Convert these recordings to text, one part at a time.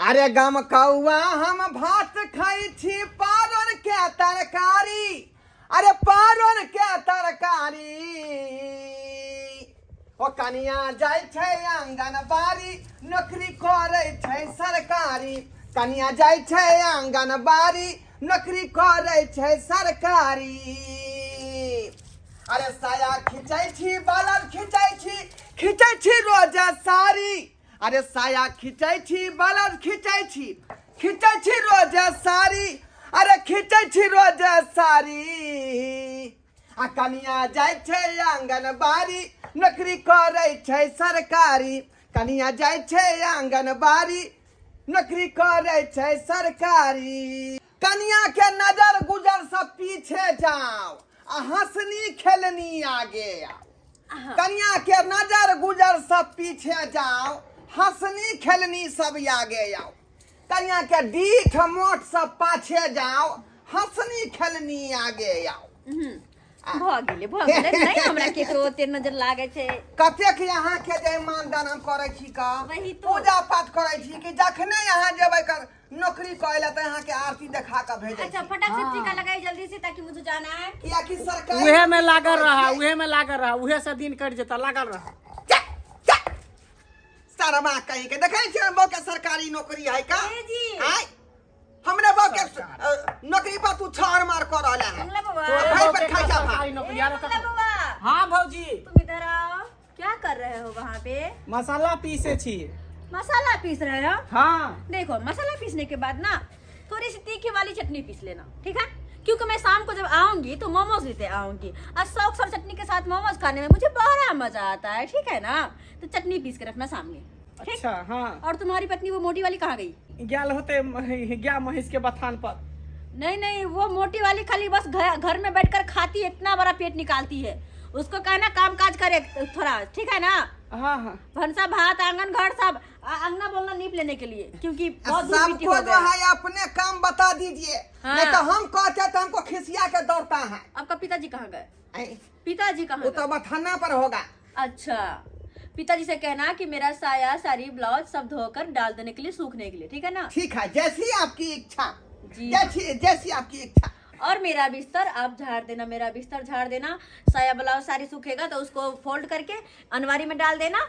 अरे गम कौआ हम भात खाई छी पारन के तरकारी। अरे पारन के तरकारी। ओ कनिया जाय छै आंगनबाड़ी नौकरी करे छै सरकारी। कनिया जाय छै आंगनबाड़ी नौकरी करे छै सरकारी। अरे साया खिंचै छी बालर खिंचै छी रोज साड़ी। अरे साया खिंचै छी बालर खिंचै छी रोज साड़ी। अरे खिंचै छी रोज साड़ी। आ कनिया जाय छै आंगनबाड़ी नौकरी करे छै सरकारी। कनिया जाय छै आंगनबाड़ी नौकरी करे छै सरकारी। कनिया के नजर गुजर सब पीछे जाओ आ हंसनी खेलनी आगे आओ। कनिया के नजर गुजर सब पीछे जाओ हंसनी खेलनी सब आगे आओ। कनिया के डीठ मोट सब पाछे जाओ हंसनी खेलनी आगे आओ। भगेले नहीं हमरा केकरो ओते नजर लागे छै। कतेक यहाँ के जे मानदान हम करे छी का वही तो पूजा पाठ करे छी कि जखने यहाँ जेबै कर नौकरी करेला त यहाँ के आरती देखा के भेजे। अच्छा फटाक से टीका लगाई जल्दी से ताकि मुझे जाना है। किया कि सरकार उहे में लागल रहा उहे से दिन कट जेता लागल रहा। शर्मा कहीं के देखे छी बो के सरकारी नौकरी है का जी आय हमरे बो के नौकरी पर तू छाड़ मार कर रहला है। मंगला बाबा भाई पे खा जा सरकारी नौकरी यार मंगला बाबा हाँ भौजी तुम इधर आओ। क्या कर रहे हो वहाँ पे? मसाला पीसे छी। मसाला पीस रहे हो? हाँ देखो मसाला पीसने के बाद ना थोड़ी सी तीखी वाली चटनी पीस लेना, ठीक है? क्योंकि मैं शाम को जब आऊंगी तो मोमोज लेते आऊंगी और सौक्स और चटनी के साथ मोमोज खाने में मुझे बड़ा मजा आता है, ठीक है ना? तो चटनी पीस के रखना सामने, ठीक? अच्छा हाँ। और तुम्हारी पत्नी वो मोटी वाली कहाँ गई? ग्याल होते गया महिष के बथान पर। नहीं वो मोटी वाली खाली बस घर में बैठकर खाती है, इतना बड़ा पेट निकालती है। उसको कहना काम काज करे थोड़ा, ठीक है ना? हाँ हाँ भनसा भात आंगन घर सब अंगना बोलना नीप लेने के लिए, क्योंकि बहुत दूर पीटी सबको हो जो गया। है अपने काम बता दीजिए। हाँ। नहीं तो हम कहते तो हमको खिसिया के दौड़ता है। आपका पिताजी कहाँ गए? ऐ, पिताजी कहाँ वो गए? तो बथाना पर होगा। अच्छा पिताजी से कहना कि मेरा साया साड़ी ब्लाउज सब धोकर डाल देने के लिए सूखने के लिए, ठीक है ना? ठीक है जैसी आपकी इच्छा जी। जैसी आपकी इच्छा। और मेरा बिस्तर आप झाड़ देना, मेरा बिस्तर झाड़ देना। साया ब्लाउज साड़ी सूखेगा तो उसको फोल्ड करके अनवारी में डाल देना,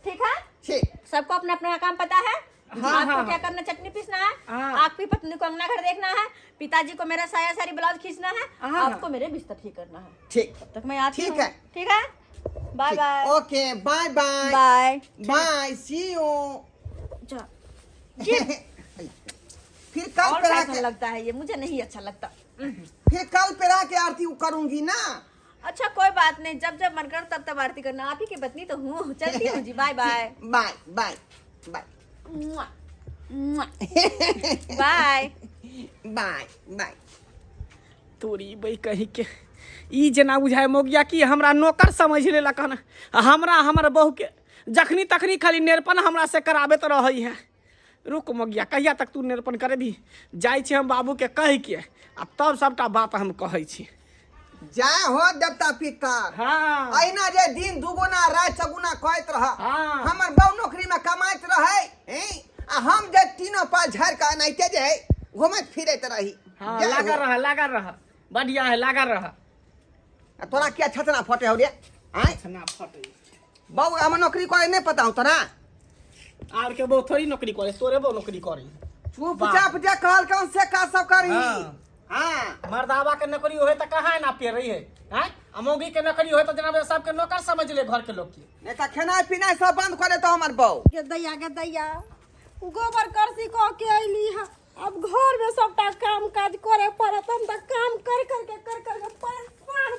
ठीक है? ठीक सबको अपना अपना काम पता है। हाँ, आपको हाँ, क्या करना, चटनी पीसना है, हाँ। आपकी पत्नी को अंगना घर देखना है, पिताजी को मेरा साया साड़ी ब्लाउज खींचना है, हाँ, आपको मेरे बिस्तर ठीक करना है। ठीक तब तक मैं आती ठीक हूँ, है। ठीक है? बाय ठीक। Bye okay bye bye bye. Bye see you. अच्छा फिर कल और पे कैसा आके लगता है ये? मुझे नहीं अच्छा लगता। फिर कल पे आके आरती करूंगी ना। अच्छा कोई बात नहीं, जब जब मन कर तब आरती करना। आप ही की पत्नी तो हूँ, चलती हूँ जी। Bye bye bye bye bye मुआ, मुआ। Bye bye bye. तोरी बई कही के ई जना बुझाए मोगिया की हमरा नौकर समझ लेला कहना। हमरा हमर बहू के जखनी तखनी खाली नेरपन हमरा से कराबे तो रही है। रुक मोगिया कहिया तक तू नेरपन करे भी जाय छी हम बाबू के कह के अब तब सबटा बात हम कहै छी। जय हो देवता पितर। हाँ अहिना जे दिन दुगुना रात चगुना कहत रह। हाँ। हमर बहु नौकरी में कमाइत रहे हैं आ हम जे तीनों पाल झड़ के एनाहिते जे है घूमत फिरत रही। हाँ जय लागा हो। रह बढ़िया है लागा रह। आ तोरा क्या छतना फटे हो रे आय ना फटे बहु हम नौकरी करे नहीं पता हो तोरा। आर के बहु थोड़ी नौकरी करे, तोरे बहु नौकरी करी। चुपचाप जे कहल कौन से का सब करी। हाँ। हाँ मर्दावा के नौकरी होए तो कहाँ ना पे रही है, हैं? अमोगी के नौकरी होए तो जनाब सबके नौकर समझ ले घर के लोग की। नहीं तो खेनाई पिनाई सब बंद करे तो हमर बहु। के दैया गोबर करसी कह के अइली है। अब घर में सबटा काम काज करे पड़त। हम तो काम कर करके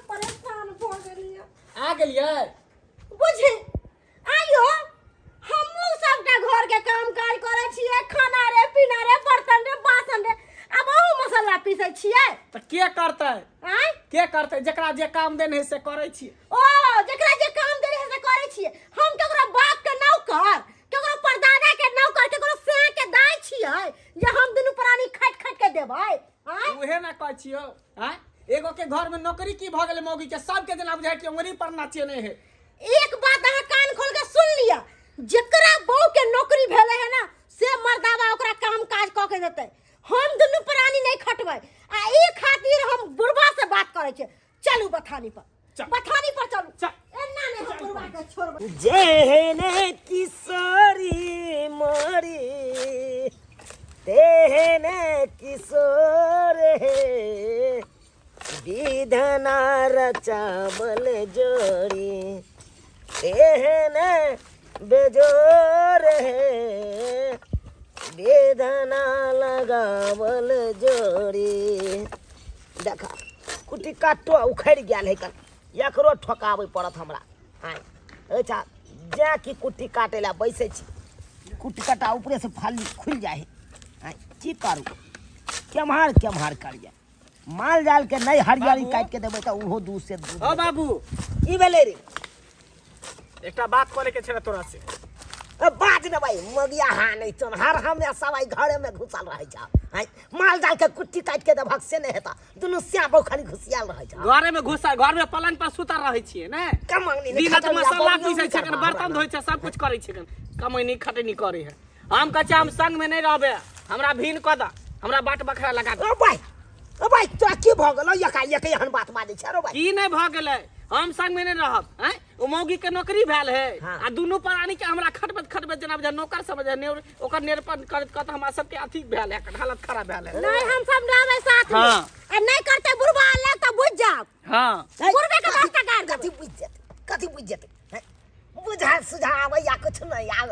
परेशान हो गेली है। आ गेलिए बुझी आइयो हमहू सबटा घर के काम काज करे छिए, खाना रे पीना रे बर्तन रे बासन रे। अब अहू मसाला पीसे छिए तो के करते आय के करते जकरा जे काम देने है से करे छी। ओ जकरा जे काम दे रहे से करे छिए। हम केकरो बाप के नौकर, केकरो परदादा के नौकर, केकरो से के दाई छिए जे हम दुनू प्राणी खट के देबै आय। उहे ना कहै छियो हैं? एगो के घर में नौकरी की भ गेले मौगी के सबके जना बुझाइ कि उंगली पर नाचे नहीं है। एक बात अहाँ कान खोल के सुन लिया, जेकरा बहू के नौकरी भेले है ना से मर्दावा ओकरा काम खटे देते, हम दुनू प्राणी नहीं खटबै। आ ई खातिर हम बुढ़वा से बात करे छे। चलू बथानी पर, बथानी पर चलू। एना नहीं हम बुढ़वा के छोड़बै। जेहने किशोरी मोरी तेहने किशोर हे विधना रचावल जोड़ी तेहने बेजोर है वेदना लगावल जोड़ी। देखा कुटी काटो उखड़ गया है कल एकरो ठोकावे पड़त हमरा। हाँ अच्छा जा की कुट्टी काटे ला बैसे छी, कुट्टी काटा ऊपरे से फाली खुल जाए। हाँ की करू केम्हार केम्हार करिए माल जाल के नहीं हरियाली काट के देबै त उहो दूध से दूध। ओ बाबू ई भेले रे एकटा बात करे के छले तोरा से। बात न भाई मगिया हाँ नहीं चन हर हमरा सवाई घरे में घुसल रह जा। हां माल जाल के कुट्टी काट के देबक से नहीं हेता दुनु स्या बौखनी घुसियाल रह जा। घरे में घुसा घर में पलंग पर सुता रह छिए ने कमंगनी दिन त मसाला पीसे छै बर्तन धोइ छै सब कुछ करे छै कमैनी खटनी करे है। हम कह हम संग में नहीं रहबे हमरा भीन क द हमरा बाट बखरा लगा दे। ओ भाई तो की भ गेलो एका एहन बात बाजै छै रो भाई। की नहीं भ गेलै हम संग में नहीं रहब। हैं ओ मौगी के नौकरी भेल है आ दुनू प्राणी के हमरा खटबत खटबत जना बजा नौकर समझ है ओकर निरपन करत कत हमरा सब के अथी भेल है हालत खराब भेल है। नहीं हम सब रहबै साथ में। आ नहीं करते बुढ़वा ले त बुझ जाओ। हां बुढ़वे के रास्ता काट कथि बुझ जेते बुझा सुझा आबै या कुछ नहीं आ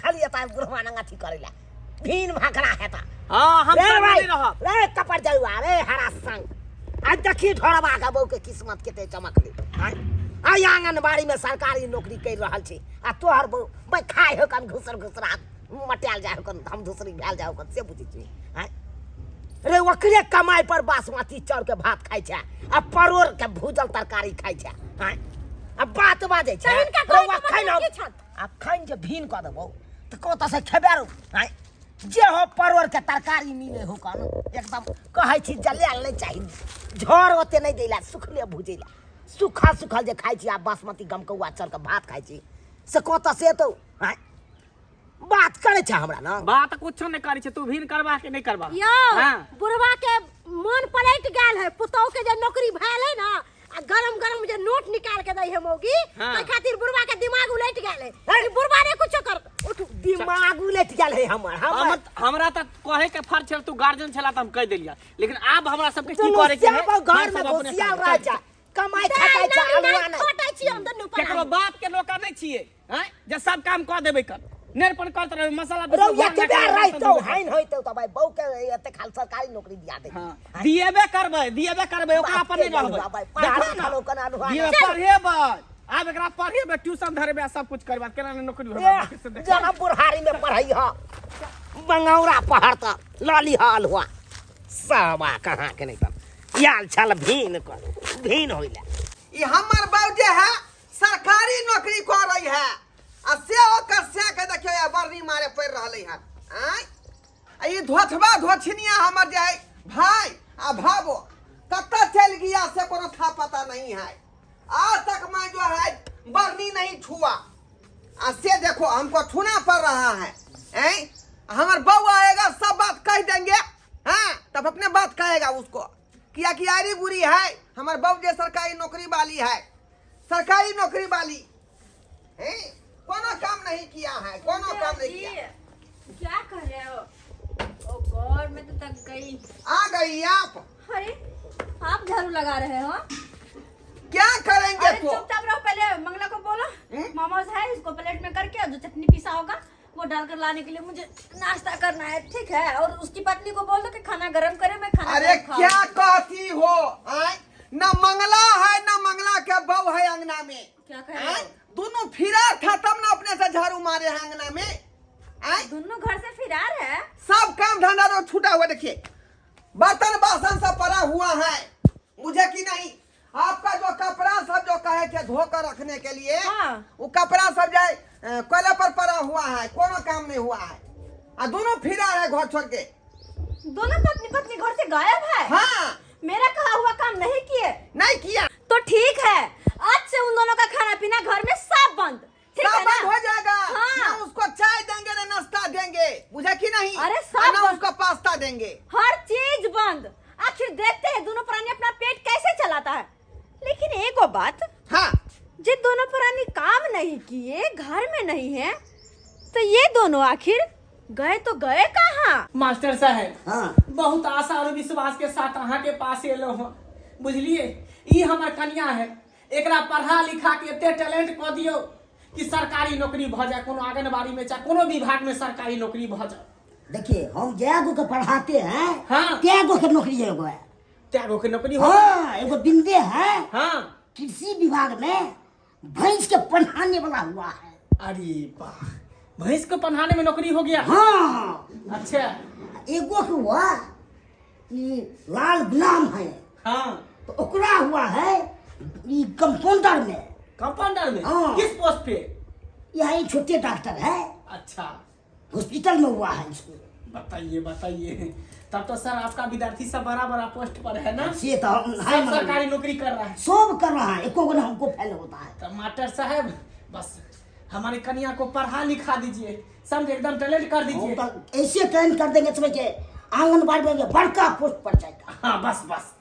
खाली एता बुढ़वा नंगा अथी करेला भीन भाखड़ा हेता। हां हम सब नहीं रहब रे कपड़ जलवा रे हरा संग आज देखी ढोरबा का बहू के किस्मत केते चमकली। आई आंगनबाड़ी में सरकारी नौकरी कर रहल छी आ तोहर बहू भाई खाए हो कन घुसर घुसरा मटियाल जाए हो कन हम दूसरी भेल जाए हो कन से बुझी छी। रे ओकरे कमाई पर बासमती चाउर के भात खाइ छै आ परोर के भूजल तरकारी खाइ छै। अब बात बाजे छै अखन जे भीन क देबो त कत से खेबे रो। जे हो परोर के तरकारी मिले हो कन एकदम कहै छी जलेल नहीं चाहिए झोर ओते नहीं देला सुखले भुजेला सुखा सुखल जे खाइ छी आ बासमती गमकौआ चाउर के भात खाइ छी से कत से तो बात करे छै हमरा ना बात कुछो नहीं करे छै तू भीन करबा के नहीं करबा। यो बुढ़वा के मन पलट गेल है पुतौ के जे नौकरी भेल है ना आ गरम गरम जे नोट निकाल के दै है मौगी त खातिर बुढ़वा के दिमाग उलट गेल है। बुढ़वा ने कुछो कर उठ दिमाग उलट गेल है हमर हमरा त कहे के फर्ज छल तू गार्जियन छला त हम कह देलिया लेकिन अब हमरा सब के की करे के है घर में घुसियाल रह जा कमाई खटाई छ अलवा नहीं खटाई छी हम दुनू पर केकरो बाप के नौकर नहीं छिए। हैं जे सब काम क देबे कर नेरपन करत रहे मसाला रौया के बेर रहतो हाइन होइतो त भाई बहू के एते खाल सरकारी नौकरी दिया दे। दिएबे करबे ओकरा पर नहीं रहबे पढ़ा खालो कना रुआ दिए पढ़ेबे आब एकरा पढ़ेबे ट्यूशन धरबे सब कुछ करबे केना नौकरी होबे जना बुढ़ारी में पढ़ाई ह बंगौरा पहाड़ त लाली हाल हुआ सावा कहां के नहीं त याल छल भीन होइला। ई हमर बाऊ जे है सरकारी नौकरी कर रही है आ से ओकर से के देखियो या बरनी मारे पड़ रहले है। आ ई धोथबा धोछनिया हमर जे है भाई आ भाबो कत चल गया से कोनो था पता नहीं है। आज तक मैं जो है बरनी नहीं छुआ आ से देखो हमको छूना पड़ रहा है। हैं हमर बहू आएगा सब बात कह देंगे। हाँ तब अपने बात कहेगा उसको किया कि यारी बुरी है हमारे बहू जो सरकारी नौकरी वाली है सरकारी नौकरी वाली है कोनो काम नहीं किया है कोनो काम नहीं किया। क्या कर रहे हो? ओ गॉड मैं तो थक गई। आ गई आप? अरे आप झाड़ू लगा रहे हो क्या करेंगे अरे तो? चुपचाप रहो पहले मंगला को बोलो मोमोज है इसको प्लेट में करके जो चटनी पीसा होगा वो डालकर लाने के लिए मुझे नाश्ता करना है ठीक है। और उसकी पत्नी को बोल दो कि खाना गरम करे मैं खाना अरे क्या कहती हो न मंगला है न मंगला के बहू है अंगना में क्या कह रहे हो? दोनों फिरार था तब ना अपने से झाड़ू मारे हैं अंगना में। दोनों घर से फिरार है सब काम धंधा तो छूटा हुआ देखिए बर्तन बासन सब पड़ा हुआ है मुझे कि नहीं आपका जो कपड़ा सब जो कहे थे धोकर रखने के लिए वो कपड़ा सब जाए कोयले पर पड़ा हुआ है कोनो काम नहीं हुआ है। और दोनों फिरा है घर छोड़ के दोनों पत्नी पत्नी घर से गायब है। हाँ मेरा कहा हुआ काम नहीं किए नहीं किया तो ठीक है आज से उन दोनों का खाना पीना घर में सब बंद ठीक है ना? बंद हो जाएगा। हाँ। ना उसको चाय देंगे ना नाश्ता देंगे मुझे कि नहीं अरे सब ना उसको पास्ता करा देंगे। हर चीज बंद। आखिर देखते हैं दोनों प्राणी अपना पेट कैसे चलाता है। लेकिन एगो बात, हाँ जे दोनों प्राणी काम नहीं किए, घर में नहीं है, तो ये दोनों आखिर गए तो गए कहाँ? मास्टर साहब, हाँ बहुत आशा और विश्वास के साथ अहाँ के पास एलो हूँ, बुझलिए। ई हमर कन्या है, एकरा पढ़ा लिखा के एते टैलेंट कऽ दियो कि सरकारी नौकरी भ जाए, कोनो आंगनबाड़ी में चाहे कोनो विभाग में सरकारी नौकरी भ जाए। देखिए, हम जैगो के पढ़ाते हैं, हाँ। त्यागो के नौकरी एगो है। त्यागो के नौकरी हो। हाँ, एगो बिंदे है, हाँ, कृषि विभाग में भैंस के पढ़ाने वाला हुआ है। अरे वाह, भैंस को पढ़ाने में नौकरी हो गया। हाँ, अच्छा, एगो के हुआ ये लाल गुलाम है, हाँ, तो ओकरा हुआ है ये कंपाउंडर में। कंपाउंडर में? हाँ। किस पोस्ट पे? यहाँ छोटे डॉक्टर है, अच्छा, हॉस्पिटल में हुआ है इसको। बताइए बताइए, तब तो सर आपका विद्यार्थी सब बड़ा बड़ा पोस्ट पर है ना? से तो है, सब सरकारी नौकरी कर रहा है। सब कर रहा है, एको को हमको फेल होता है। तो मास्टर साहब, बस हमारी कन्या को पढ़ा लिखा दीजिए, समझे, एकदम टैलेंट कर दीजिए। हम तो ऐसे ट्रेन कर देंगे समझ के आंगनबाड़ी में बड़का पोस्ट पर जाएगा। हाँ, बस बस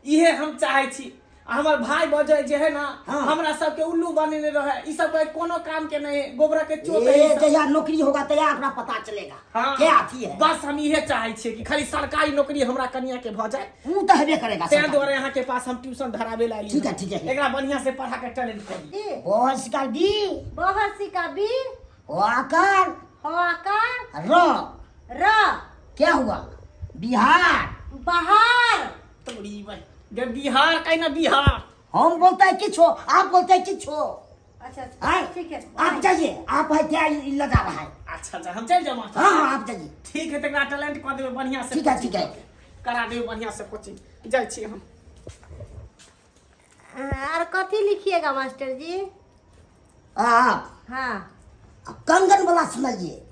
इहे हम चाहे छी। हमार भाई बजे जे है ना, हाँ। हमरा सबके उल्लू बने रहे, ई सब कोनो काम के नहीं, गोबरा के चोट है ये ई सब। जहिया नौकरी होगा तहिया अपना पता चलेगा हाँ, क्या अथी है। बस हम इहे चाहे छियै कि खाली सरकारी नौकरी हमरा कन्या के भ जाए। वो तो हेबे करेगा तें सरकार। द्वारे यहाँ के पास हम ट्यूशन धरावे ला ठीक है, ठीक है। एकरा बढ़िया से पढ़ा के टैलेंट कर दी। बहुत सिका दी, बहुत सी का बी, वो आकार हो आकार, र र, क्या हुआ, बिहार। बाहर। तोरी भाई, गे बिहार कहीं ना बिहार। हम बोलते हैं किछ हो, आप बोलते हैं किछ हो। अच्छा अच्छा, हाँ? ठीक है। आप जाइए, आप है क्या लगा रहा है। अच्छा अच्छा, हम चल जाओ मास्टर। हाँ हाँ, आप जाइए। ठीक है, तकरा टैलेंट कर देबे बढ़िया से। ठीक है, ठीक है। करा देबे बढ़िया से कोचिंग। जाय छी हम। और कथी लिखिएगा मास्टर जी? आप हाँ, कंगन वाला सुनाइए।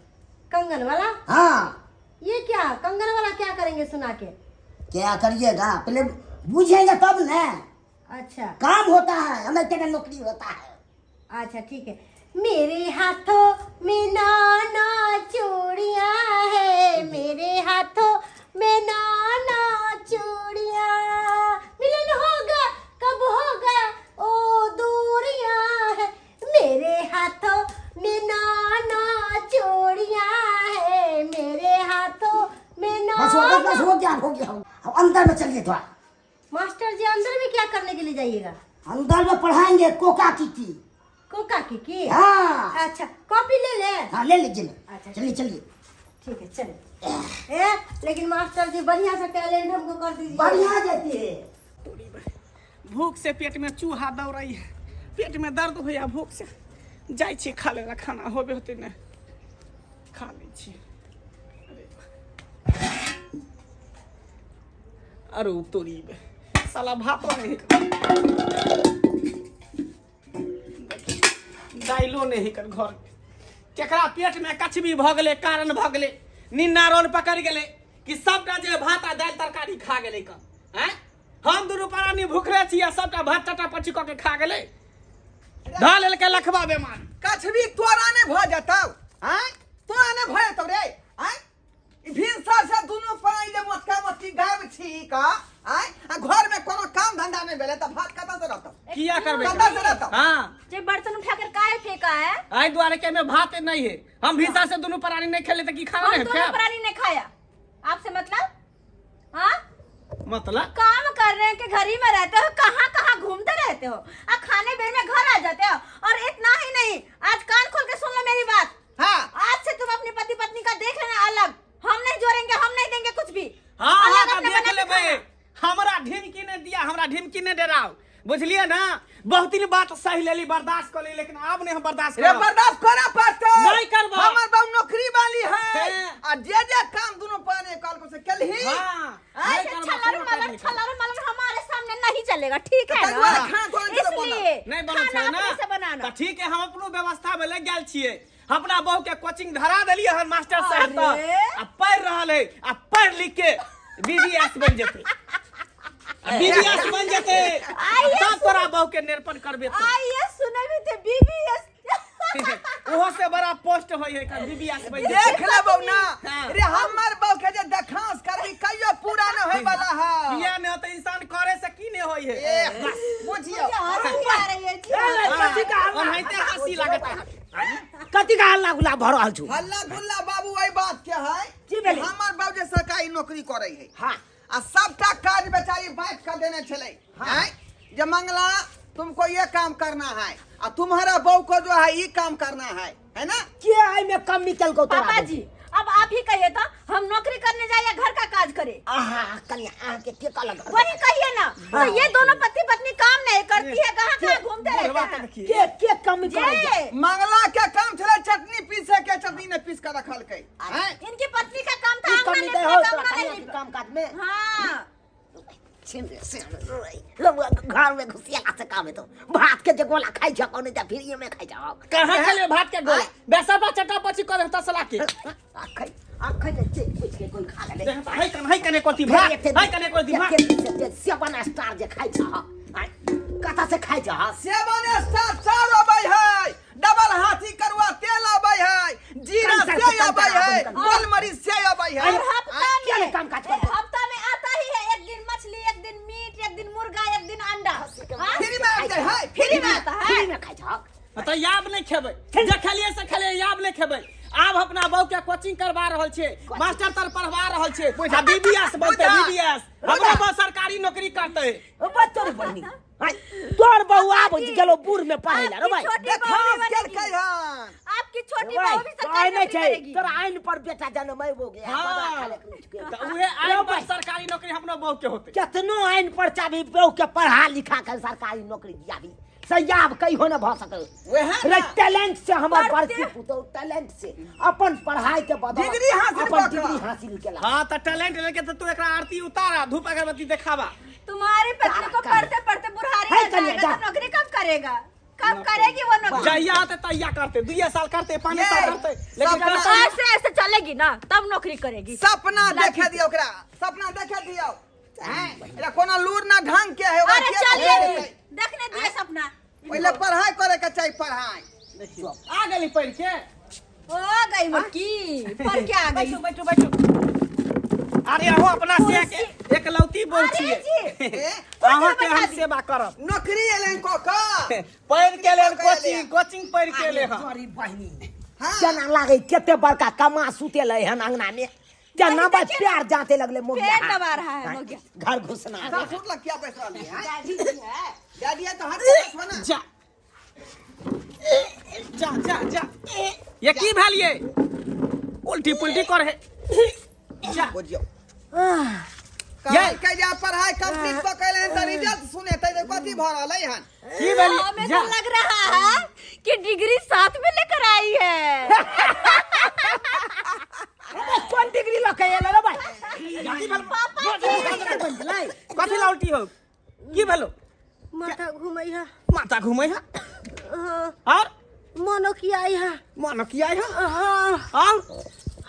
कंगन वाला? हाँ, ये क्या कंगन वाला क्या करेंगे सुना के? क्या करिएगा, पहले बुझेंगे तब न अच्छा काम होता है, हमें क्या नौकरी होता है। अच्छा, ठीक है। मेरे हाथों में नाना चूड़ियां है, मेरे हाथों में नाना चूड़ियां, मिलन होगा कब होगा ओ दूरियां है, मेरे हाथों में नाना चूड़ियां है, मेरे हाथों में बस हो गया, बस नाना। हो गया, हो गया। अब अंदर में चलिए थोड़ा। मास्टर जी, अंदर में क्या करने के लिए जाइएगा? अंदर में पढ़ाएंगे कोका की। कोका की? हाँ अच्छा, कॉपी ले ले। हाँ, ले लीजिए। अच्छा, चलिए चलिए। ठीक है, चले। लेकिन मास्टर जी बढ़िया से टैलेंट हमको कर दीजिए। बढ़िया देती है। तोरी भाई, भूख से पेट में चूहा दौड़ रही है, पेट में दर्द होया भूख से। जाय छी खा लेना, खाना होबे होते न खा लै छी। अरे तोरी बे, साला भात नहीं दाइलो नहीं कर घर केकरा पेट में कछ भी भ गेले, कारण भ गेले, निन्ना रोन पकड़ गेले कि सबटा जे भात आ दालि तरकारी खा गेले कन। हैं, हम दुनू प्राणी भूखले छी आ सबटा भात टटा पची क के खा गेले। ढा लेल के लखबा बेमान। कछ भी तोरा ने भ जतौ, हैं तोरा ने भ जतौ रे, हैं भिनसर से दुनू प्राणी ले मटका मटकी गायब छी का, हैं आ घर में कोनो काम धंधा नहीं भेले त भात कतऽ से रहतौ? किया करबे? कतऽ से रहतौ? हां, जे बर्तन उठाकर काहे फेंका है? आई द्वारे के में भात नहीं है। हम भीसा से दोनों प्राणी नहीं खेले त की खाना हम नहीं दोनों है? प्राणी ने खाया। आपसे मतलब? हाँ, मतलब काम कर रहे हैं कि घर ही में रहते हो, कहाँ कहाँ घूमते रहते हो, अब खाने बेर में घर आ जाते हो। और इतना ही नहीं, आज कान खोल के सुन लो मेरी बात। हां, आज से तुम अपने पति पत्नी का देख लेना अलग। हम नहीं जोड़ेंगे, हम नहीं देंगे कुछ भी। हाँ अलग हाँ, अपने देख बना के लेबे। खाना। हमरा ढिमकी ने दिया, हमरा ढिमकी ने डराओ, बुझलिए ना। बहुत दिन बात सही लेली, बर्दाश्त कर ली, लेकिन अब नहीं हम बर्दाश्त रे करब। बर्दाश्त करा पड़तौ। नहीं करबो। हमर बहु नौकरी वाली है हैं। आ जे काम दुनू प्राणी काल को से केलही। हाँ, ऐसे नहीं करबो, छलर कोनो मलर नहीं छलर मलर हमारे सामने नहीं चलेगा, ठीक है तो ना? तुम्हारा खाना तो नहीं इसलिए नहीं बनल खाना छै ना, अपने से बनाना। तो ठीक है, हम अपनो व्यवस्था में लग गेल छिए। अपना बहू के कोचिंग धरा देलिए हन मास्टर साहब तो, अरे। आ पढ़ रहल है, आ पढ़ लिख के बीबीएस बन जेते, बीबीएस बन जेते, तब तोरा बहू के निरूपण करबे तो। आइए सुने भी थे बीबीएस। ओहो से बड़ा पोस्ट होय है का बीबीएस बन जेते। देख लेबौ ना हाँ। रे हमर बहु के जे देखांस कह रहल छु हल्ला गुल्ला बाबू वही बात के है की भेलै? हमर बाबू जे सरकारी नौकरी करे है हाँ आ सबटा काज बेचारी बांट कर देने चले हैं जे मंगला तुमको ये काम करना है और तुम्हारा बहू को जो है ये काम करना है ना? के आई में कम निकल को तोरा पापा जी अब आप ही कहिए तो हम नौकरी करने जाए या घर का काज करे? आहा कन्या के का लगा वही कहिए ना। तो ये दोनों पति पत्नी काम नहीं करती है, कहाँ कहाँ घूमते रहते हैं। के कम करे ये मंगला के काम चले चटनी पीसे के चटनी ने पीस कर रखल के हैं? इनकी पत्नी का काम था कम आंगन नहीं में हो काम तोरा नहीं कन्या के काम काज में हाँ लोग घर में घुसिया से काम है तो भात के जे गोला खाई छ कोने फिर ये में खाई जाओ कहाँ खाले भात के गोला बेसरबा चटापची कर तसला के आखै जे कुछ के कोई खा ले है कने कोती भात है कने कोती भात सेवन स्टार जे खाई छ कथा से खाई जा सेवन स्टार चार अबै है, डबल हाथी करुआ तेल अबै है, जीरा से अबै है, गोल मरीच से अबै है। और हफ्ता में काम काज करते हफ्ता में आता ही है, एक दिन मछली, एक दिन मीट, एक दिन मुर्गा, एक दिन अंडा। हाँ? फ्री में आते है, फ्री में आता है। फ्री में खाई जा तो याब नहीं खेबै जे खलिए से खलिए याब नहीं खेबै। आब अपना बहू के कोचिंग करवा रहल छे, मास्टर तर पढ़वा रहल छे, आ बीबीएस बनते बीबीएस हमरा बहुत सरकारी नौकरी करते। बच्चों बनी तोर बहू आब गेलो बूढ़ में पढ़े ला रे भाई देखो केल के हन आपकी छोटी बहू भी सरकारी नहीं नौकरी छै करेगी। तोरा आइन पर बेटा जन्म हो गया हाँ। के तो उहे आइन पर सरकारी नौकरी हमरो बहू के होते। कितनो आइन पर चाबी बहू के पढ़ा लिखा के सरकारी नौकरी दियाबी सयाब कहियो न भ सकल वह रे टैलेंट से हमर पढ़ते- बड़की पुतौ टैलेंट से अपन पढ़ाई के बदौलत डिग्री हासिल अपन कऽ डिग्री कऽ। हासिल केला हाँ तो टैलेंट लेके तो तू एकरा आरती उतारा, धूप अगरबत्ती दिखावा। तुम्हारे पत्नी को पढ़ते पढ़ते बुढ़ारी है हो कन्या, जाएगा जा। तो नौकरी कब करेगा? कब करेगी वो नौकरी? जहिया आते तहिया करते, 2 साल करते, 5 ये, साल करते, लेकिन सब करते नहीं। ऐसे ऐसे चलेगी ना तब नौकरी करेगी। सपना देखे दियो ओकरा, सपना देखे दियो हैं? एला कोनो लूर ना ढंग के है ओकरा अरे के चलिए देखे? देखने दिए सपना। पहले पढ़ाई करे के चाहिए पढ़ाई। आ गेली पढ़ के। ओ गई मक्की पर क्या आ गई? अरे हो अपना से के एकलौती बोल अरे छिए। जी। ए? अहाँ के बता हम दी। सेवा करब। नौकरी एलें को का पढ़ के ले कोचिंग पढ़ के ले हम। तोरी बहिनी हाँ। जना लागे केते बड़का कमा सुते ले हन अंगना में जना बा प्यार जाते लगले मोगिया पेट दबा रहा है मोगिया। घर घुसना सासुर लग क्या पैसा लिए हैं? दादी जी है। दादी है तो हट के ना। जा जा जा जा ये की भेल ये उल्टी पुल्टी कर है जा बुझियो ये कह जा पढ़ाई कंप्लीट क कैले त रिजल्ट सुने त कथि भ रहलै हन? की भेल हमें जा तो लग रहा है कि डिग्री साथ में लेकर आई है। कौन डिग्री लके एले रे भाई की भेल लाई कथि ला उल्टी हो की भेलो माथा घूमई है। माथा घूमै है और मनो की आई है। मन की आई है हाँ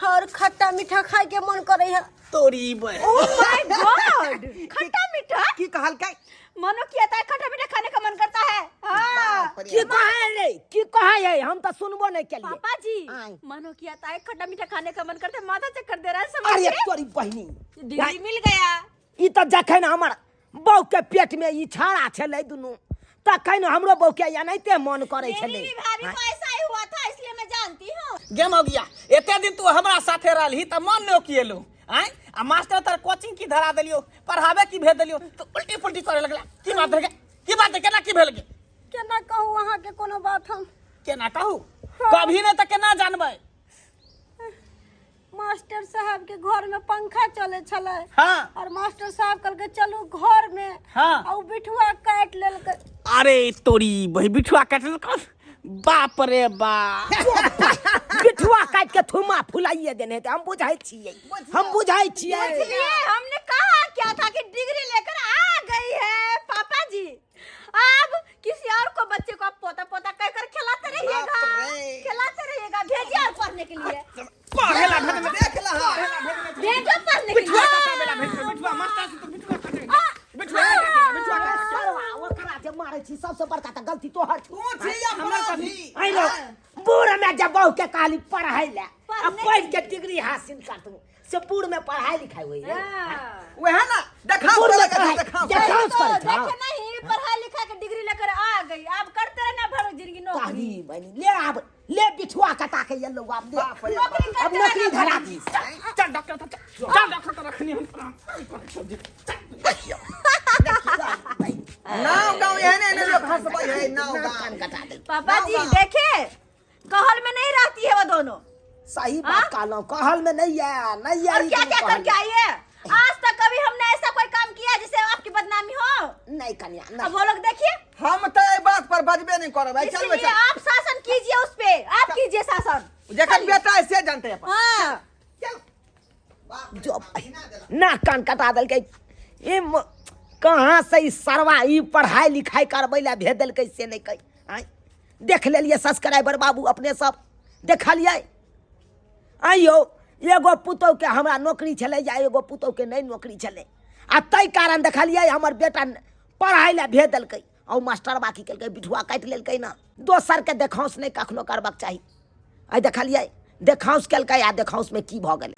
और खट्टा मीठा खाए के मन करे है। तोरी बे ओह माय गॉड खट्टा मीठा की कहल के? मनो की आता है, खट्टा मीठा खाने का मन करता है। हाँ की कहे रे की कहे है हम तो सुनबो नहीं केलिए पापा जी आई। मनो की आता है, खट्टा मीठा खाने का मन करता है, माथा चक्कर दे रहा है अरे समझ तोरी बहिनी डिग्री मिल गया। ई तो जखन हमर बहू के पेट में ई छाड़ा छले दुनु तखन हमरो बहू के या नहीं मन करे छले मेरी भी भाभी को ऐसा ही हुआ था, इसलिए मैं जानती हूँ। गेम हो गया एते दिन तू हमरा साथे रहली त मन न किएलु आय आ मास्टर तर कोचिंग की धरा देलियो, पढ़ावे की भेज देलियो तो उल्टी पुल्टी करे लगला। की बात है केना की भेल गे? केना कहूँ वहाँ के कोनो बात हम केना कहू कभी न त केना जानबै? मास्टर साहब के घर में पंखा चले छले हाँ और मास्टर साहब कल के चलू घर में हाँ और बिठुआ काट लेलकै। अरे तोरी बही बिठुआ काटल बाप रे बाप बिठुआ काट के थुमा फुलाइए देने थे हम बुझाई छिए इसलिए हमने कहा क्या था कि डिग्री लेकर आ गई है पापा जी। अब किसी और को बच्चे को आप पोता पोता कहकर खिलाते रहिएगा, भेजिए और पढ़ने के लिए। पढ़ेला भेज में देख लहा भेजो पढ़ने के बिठुआ लिए। काटा बेला बिठुआ मास्टर से तो बिठुआ काटे बिठुआ सरवा ओकरा जे मारे छी सबसे बड़का त गलती तोहर छी तू छी या हमर पढ़ी? आई लो बूढ़ में जब बहू के कहली पढ़ाई ले अब पढ़ने पढ़ के डिग्री हासिल कर तू से बूढ़ में पढ़ाई लिखाई हुई है वह ना देखाओ बूढ़ में करे पढ़ाई देखाओ देखाओ तो कर देखे नहीं, पढ़ाई लिखा के डिग्री लेकर आ गई, अब करते रहना भरो जिंदगी नौकरी। ताही बनी ले अब ले बिठुआ कटा के ये लोग अब ले बाप रे नौकरी अब नौकरी धरा दी चल डॉक्टर तो चल डॉक्टर तो रखनी हम नाव गाँव एहने लोग हंसबै है नाव गाँव कटा दे पापा जी देखे कहल में नहीं रहती है वो दोनों। सही बात कहलो कहल में नहीं है और क्या क्या करके आई है? आज तक कभी हमने ऐसा कोई काम किया जिससे आपकी बदनामी हो? नहीं कन्या अब नहीं वो लोग देखिए, हम तो ए बात पर बजबे नहीं करब भाई चल इसलिए आप शासन कीजिए उस पे, आप कीजिए शासन। जेकर बेटा है से जानते हैं अपन हाँ जो ना कान कटा दल के ये कहाँ से ई सरवा ई पढ़ाई लिखाई करबै ला भेज दल के से नहीं कही आई देख लेलिए सब्सक्राइबर बाबू अपने सब देखलिए आइयो एगो पुतौ के हमरा नौकरी चले या एगो पुतौ के नहीं नौकरी चले आ तै कारण देखलिए हमर बेटा पढ़ाई ला भेज दल के और मास्टर बाकी कल बिठुआ काट लेल ना दोसर के देखाउस नहीं कखनो करबाक चाहिए आई देखलिए देखाउस कल आ देखाउस में की भ गेल।